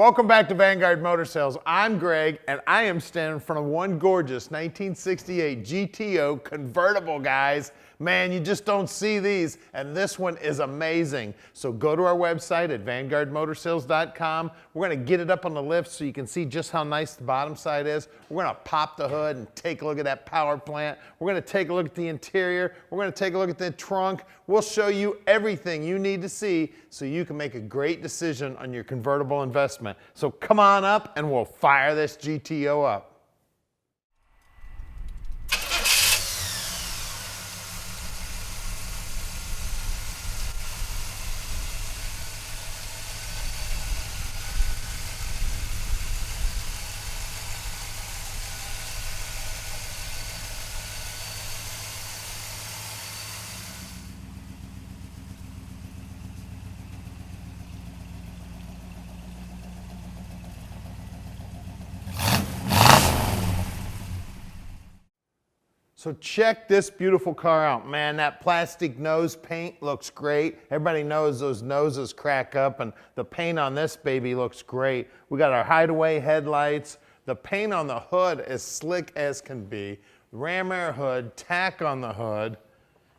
Welcome back to Vanguard Motor Sales. I'm Greg, and I am standing in front of one gorgeous 1968 GTO convertible, guys. Man, you just don't see these, and this one is amazing. So go to our website at vanguardmotorsales.com. We're gonna get it up on the lift so you can see just how nice the bottom side is. We're gonna pop the hood and take a look at that power plant. We're gonna take a look at the interior. We're gonna take a look at the trunk. We'll show you everything you need to see so you can make a great decision on your convertible investment. So come on up and we'll fire this GTO up. So check this beautiful car out. Man, that plastic nose paint looks great. Everybody knows those noses crack up, and the paint on this baby looks great. We got our hideaway headlights. The paint on the hood is slick as can be. Ram air hood, tack on the hood.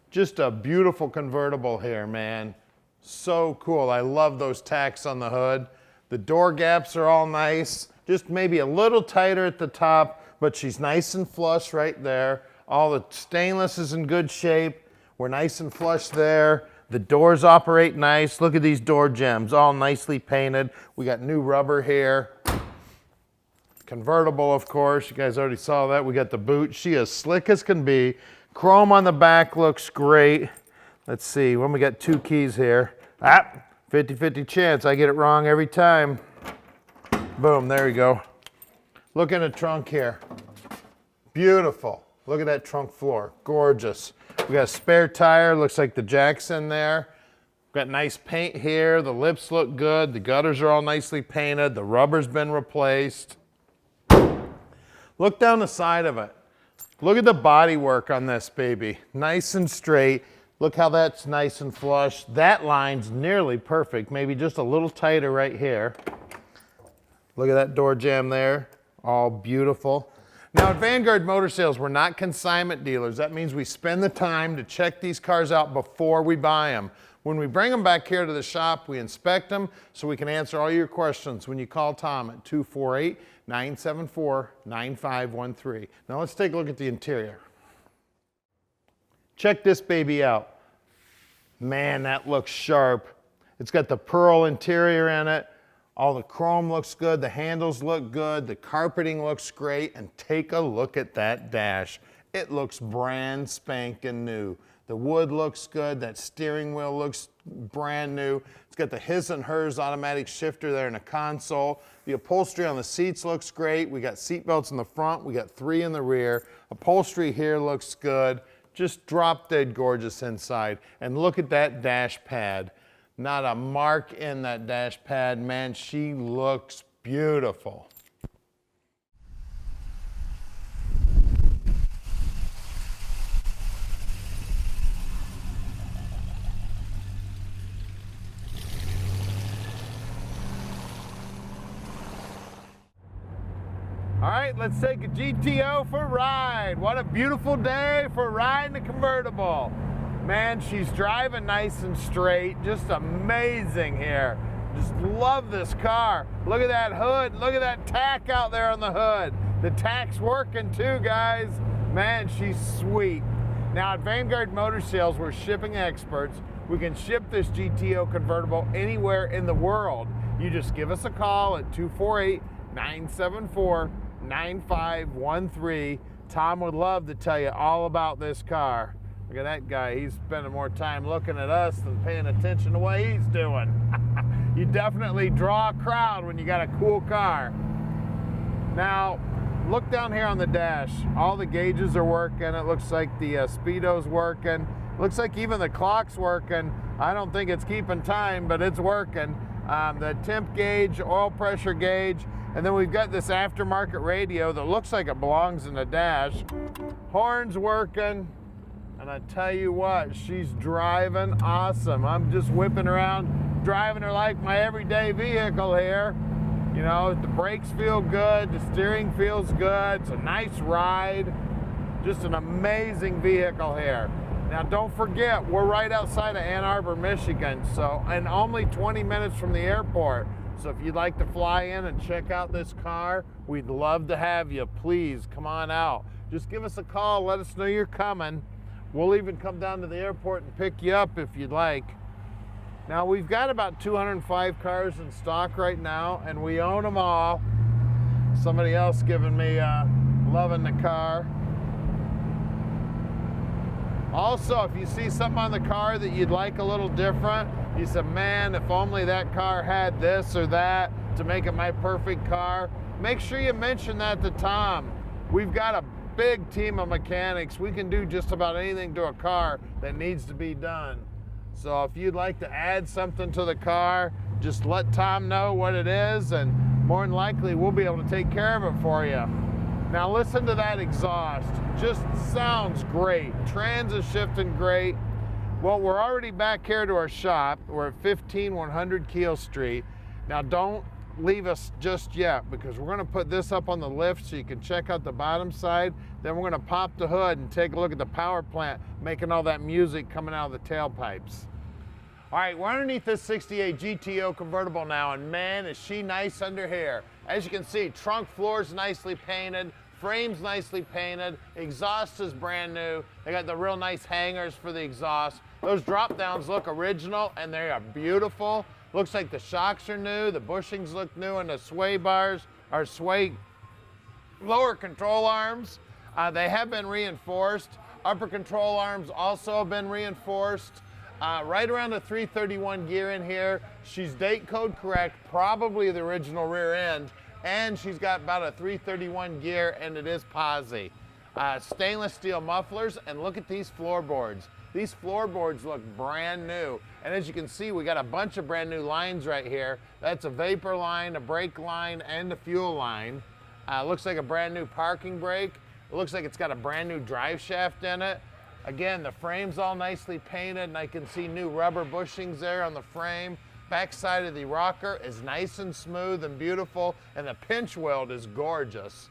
Just a beautiful convertible here, man. So cool. I love those tacks on the hood. The door gaps are all nice. Just maybe a little tighter at the top, but she's nice and flush right there. All the stainless is in good shape. We're nice and flush there. The doors operate nice. Look at these door gems, all nicely painted. We got new rubber here. Convertible, of course. You guys already saw that. We got the boot. She is slick as can be. Chrome on the back looks great. Let's see, when we got two keys here. 50-50 chance. I get it wrong every time. Boom, there you go. Look in the trunk here. Beautiful. Look at that trunk floor, gorgeous. We got a spare tire, looks like the jack's in there. Got nice paint here, the lips look good, the gutters are all nicely painted, the rubber's been replaced. Look down the side of it. Look at the body work on this baby, nice and straight. Look how that's nice and flush. That line's nearly perfect, maybe just a little tighter right here. Look at that door jamb there, all beautiful. Now at Vanguard Motor Sales, we're not consignment dealers. That means we spend the time to check these cars out before we buy them. When we bring them back here to the shop, we inspect them so we can answer all your questions when you call Tom at 248-974-9513. Now let's take a look at the interior. Check this baby out. Man, that looks sharp. It's got the pearl interior in it. All the chrome looks good, the handles look good, the carpeting looks great, and take a look at that dash. It looks brand spanking new. The wood looks good, that steering wheel looks brand new. It's got the his and hers automatic shifter there in the console. The upholstery on the seats looks great. We got seat belts in the front, we got 3 in the rear. Upholstery here looks good. Just drop dead gorgeous inside. And look at that dash pad. Not a mark in that dash pad. Man, she looks beautiful. All right, let's take a GTO for a ride. What a beautiful day for riding a convertible. Man, she's driving nice and straight, just amazing here. Just love this car. Look at that hood, look at that tack out there on the hood. The tack's working too, guys. Man, she's sweet. Now at Vanguard Motor Sales, we're shipping experts. We can ship this GTO convertible anywhere in the world. You just give us a call at 248-974-9513. Tom would love to tell you all about this car. Look at that guy, he's spending more time looking at us than paying attention to what he's doing. You definitely draw a crowd when you got a cool car. Now, look down here on the dash. All the gauges are working. It looks like the speedo's working. Looks like even the clock's working. I don't think it's keeping time, but it's working. The temp gauge, oil pressure gauge, and then we've got this aftermarket radio that looks like it belongs in the dash. Horn's working. And I tell you what, she's driving awesome. I'm just whipping around, driving her like my everyday vehicle here. You know, the brakes feel good, the steering feels good, it's a nice ride. Just an amazing vehicle here. Now don't forget, we're right outside of Ann Arbor, Michigan, and only 20 minutes from the airport. So if you'd like to fly in and check out this car, we'd love to have you. Please come on out. Just give us a call, let us know you're coming. We'll even come down to the airport and pick you up if you'd like. Now we've got about 205 cars in stock right now, and we own them all. Somebody else giving me loving the car. Also, if you see something on the car that you'd like a little different, you said, man, if only that car had this or that to make it my perfect car, make sure you mention that to Tom. We've got a big team of mechanics. We can do just about anything to a car that needs to be done. So if you'd like to add something to the car, just let Tom know what it is, and more than likely we'll be able to take care of it for you. Now listen to that exhaust. Just sounds great. Trans is shifting great. Well, we're already back here to our shop. We're at 15100 Keel Street. Now don't leave us just yet, because we're going to put this up on the lift so you can check out the bottom side. Then we're going to pop the hood and take a look at the power plant making all that music coming out of the tailpipes. All right, we're underneath this 68 GTO convertible now, and man, is she nice under here. As you can see, trunk floor's nicely painted, frame's nicely painted, exhaust is brand new. They got the real nice hangers for the exhaust. Those drop downs look original and they are beautiful. Looks like the shocks are new, the bushings look new, and the sway bars are sway lower control arms. They have been reinforced. Upper control arms also have been reinforced. Right around the 331 gear in here. She's date code correct, probably the original rear end, and she's got about a 331 gear, and it is posi. Stainless steel mufflers, and look at these floorboards. These floorboards look brand new, and as you can see, we got a bunch of brand new lines right here. That's a vapor line, a brake line, and a fuel line. Looks like a brand new parking brake. It looks like it's got a brand new drive shaft in it. Again, the frame's all nicely painted, and I can see new rubber bushings there on the frame. Back side of the rocker is nice and smooth and beautiful, and the pinch weld is gorgeous.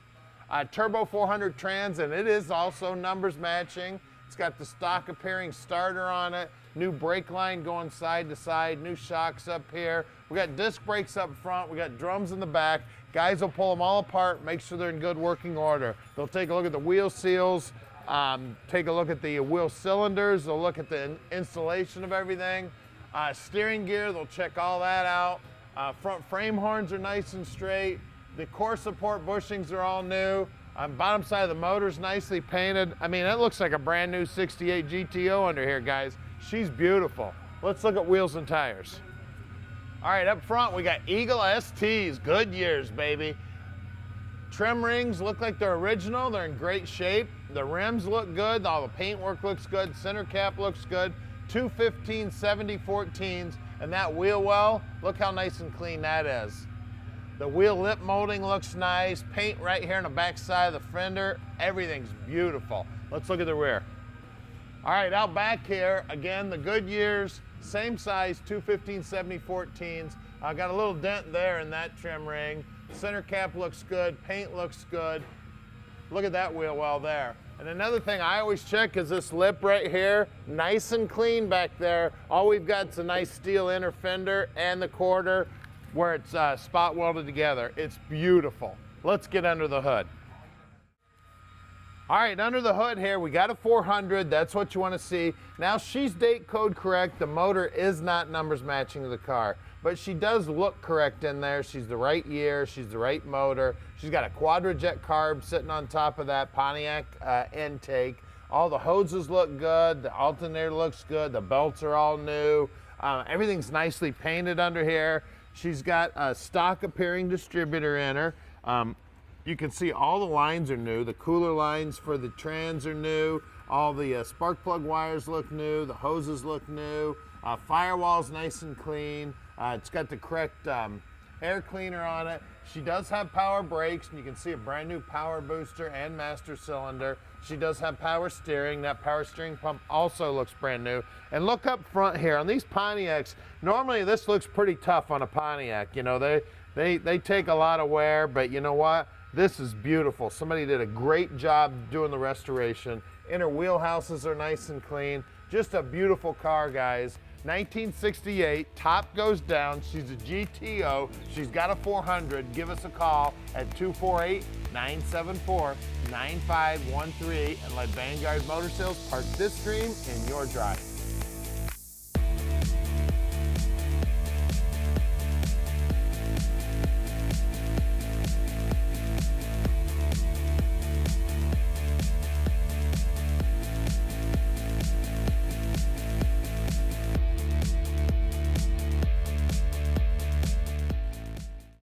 Turbo 400 trans, and it is also numbers matching. It's got the stock appearing starter on it, new brake line going side to side, new shocks up here. We got disc brakes up front, we got drums in the back. Guys will pull them all apart, make sure they're in good working order. They'll take a look at the wheel seals, take a look at the wheel cylinders, they'll look at the installation of everything. Steering gear, they'll check all that out. Front frame horns are nice and straight. The core support bushings are all new. Bottom side of the motor's nicely painted. I mean, it looks like a brand new 68 GTO under here, guys. She's beautiful. Let's look at wheels and tires. All right, up front, we got Eagle STs, Goodyears, baby. Trim rings look like they're original. They're in great shape. The rims look good. All the paintwork looks good. Center cap looks good. 215 7014s, and that wheel well, look how nice and clean that is. The wheel lip molding looks nice. Paint right here on the back side of the fender. Everything's beautiful. Let's look at the rear. All right, out back here, again, the Goodyears, same size, 215 7014s. I got a little dent there in that trim ring. Center cap looks good. Paint looks good. Look at that wheel well there. And another thing I always check is this lip right here, nice and clean back there. All we've got is a nice steel inner fender and the quarter where it's spot welded together. It's beautiful. Let's get under the hood. All right, under the hood here, we got a 400. That's what you want to see. Now, she's date code correct. The motor is not numbers matching to the car, but she does look correct in there. She's the right year. She's the right motor. She's got a quadrajet carb sitting on top of that Pontiac intake. All the hoses look good. The alternator looks good. The belts are all new. Everything's nicely painted under here. She's got a stock appearing distributor in her. You can see all the lines are new. The cooler lines for the trans are new. All the spark plug wires look new. The hoses look new. Firewall's nice and clean. It's got the correct air cleaner on it. She does have power brakes, and you can see a brand new power booster and master cylinder. She does have power steering. That power steering pump also looks brand new. And look up front here on these Pontiacs. Normally this looks pretty tough on a Pontiac. You know, They take a lot of wear, but you know what? This is beautiful. Somebody did a great job doing the restoration. Inner wheelhouses are nice and clean. Just a beautiful car, guys. 1968, top goes down. She's a GTO. She's got a 400. Give us a call at 248-974-9513 and let Vanguard Motor Sales park this dream in your drive.